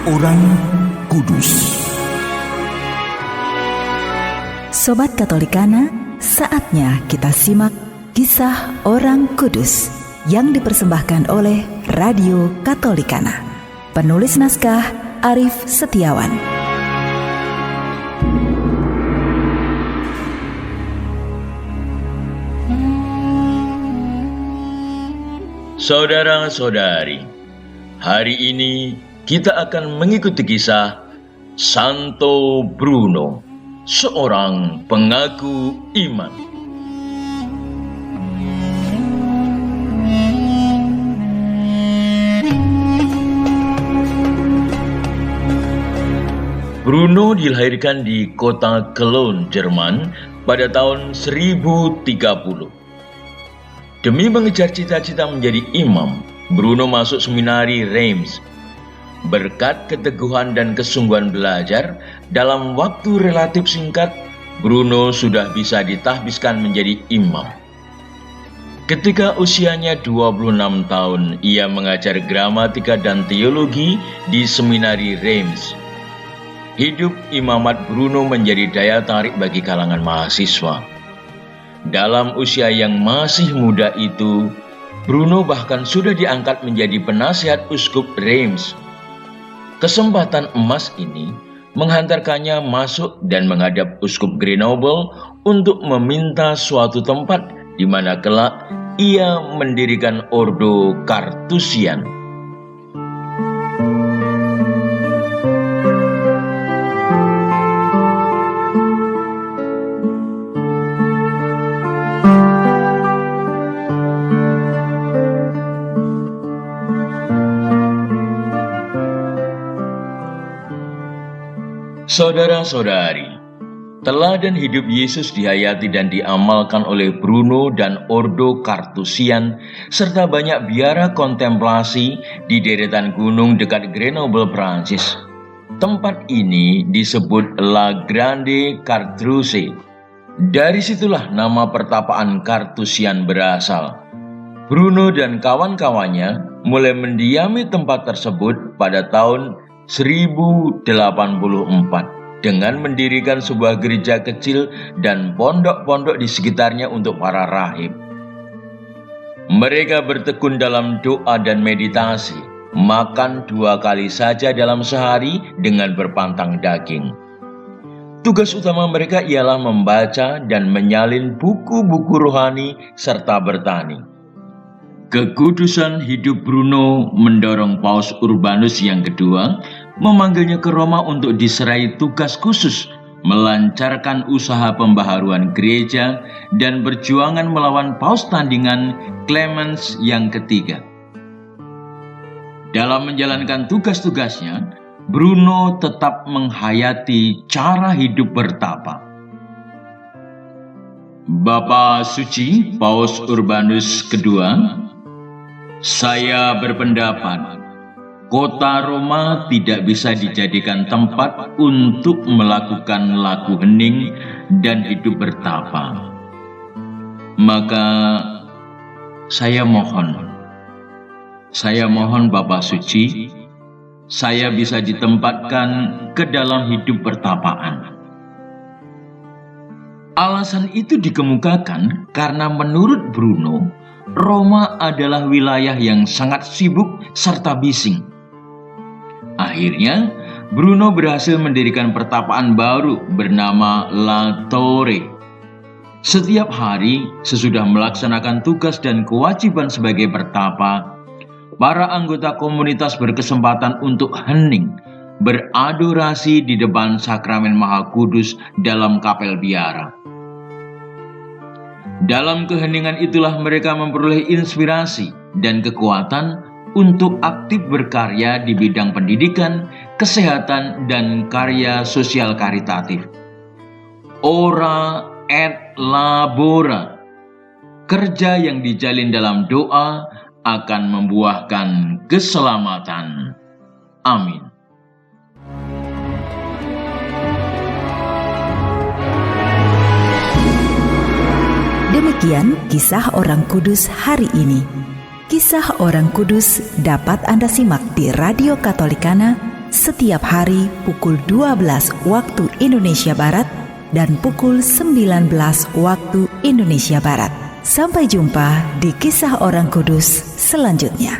Orang Kudus. Sobat Katolikana, saatnya kita simak kisah orang kudus yang dipersembahkan oleh Radio Katolikana. Penulis naskah Arif Setiawan. Saudara-saudari, hari ini kita akan mengikuti kisah Santo Bruno, seorang pengaku iman. Bruno dilahirkan di kota Cologne, Jerman pada tahun 1030. Demi mengejar cita-cita menjadi imam, Bruno masuk seminari Reims. Berkat keteguhan dan kesungguhan belajar, dalam waktu relatif singkat, Bruno sudah bisa ditahbiskan menjadi imam. Ketika usianya 26 tahun, ia mengajar gramatika dan teologi di seminari Reims. Hidup imamat Bruno menjadi daya tarik bagi kalangan mahasiswa. Dalam usia yang masih muda itu, Bruno bahkan sudah diangkat menjadi penasihat uskup Reims. Kesempatan emas ini menghantarkannya masuk dan menghadap uskup Grenoble untuk meminta suatu tempat di mana kelak ia mendirikan ordo Kartusian. Saudara-saudari, teladan hidup Yesus dihayati dan diamalkan oleh Bruno dan Ordo Kartusian, serta banyak biara kontemplasi di deretan gunung dekat Grenoble, Prancis. Tempat ini disebut La Grande Cartrousse. Dari situlah nama pertapaan Kartusian berasal. Bruno dan kawan-kawannya mulai mendiami tempat tersebut pada tahun 1084 dengan mendirikan sebuah gereja kecil dan pondok-pondok di sekitarnya untuk para rahib. Mereka bertekun dalam doa dan meditasi, makan 2 kali saja dalam sehari dengan berpantang daging. Tugas utama mereka ialah membaca dan menyalin buku-buku rohani serta bertani. Kekudusan hidup Bruno mendorong Paus Urbanus yang kedua memanggilnya ke Roma untuk diserai tugas khusus melancarkan usaha pembaharuan gereja dan perjuangan melawan Paus tandingan Clemens yang ketiga. Dalam menjalankan tugas-tugasnya, Bruno tetap menghayati cara hidup bertapa. Bapa Suci Paus Urbanus II, saya berpendapat, kota Roma tidak bisa dijadikan tempat untuk melakukan laku hening dan hidup bertapa. Maka saya mohon Bapa Suci, saya bisa ditempatkan ke dalam hidup pertapaan. Alasan itu dikemukakan karena menurut Bruno, Roma adalah wilayah yang sangat sibuk serta bising. Akhirnya, Bruno berhasil mendirikan pertapaan baru bernama La Torre. Setiap hari, sesudah melaksanakan tugas dan kewajiban sebagai pertapa, para anggota komunitas berkesempatan untuk hening, beradorasi di depan sakramen Maha Kudus dalam kapel biara. Dalam keheningan itulah mereka memperoleh inspirasi dan kekuatan untuk aktif berkarya di bidang pendidikan, kesehatan, dan karya sosial karitatif. Ora et labora, kerja yang dijalin dalam doa akan membuahkan keselamatan. Amin. Demikian kisah orang kudus hari ini. Kisah orang kudus dapat Anda simak di Radio Katolikana setiap hari pukul 12 waktu Indonesia Barat dan pukul 19 waktu Indonesia Barat. Sampai jumpa di Kisah Orang Kudus selanjutnya.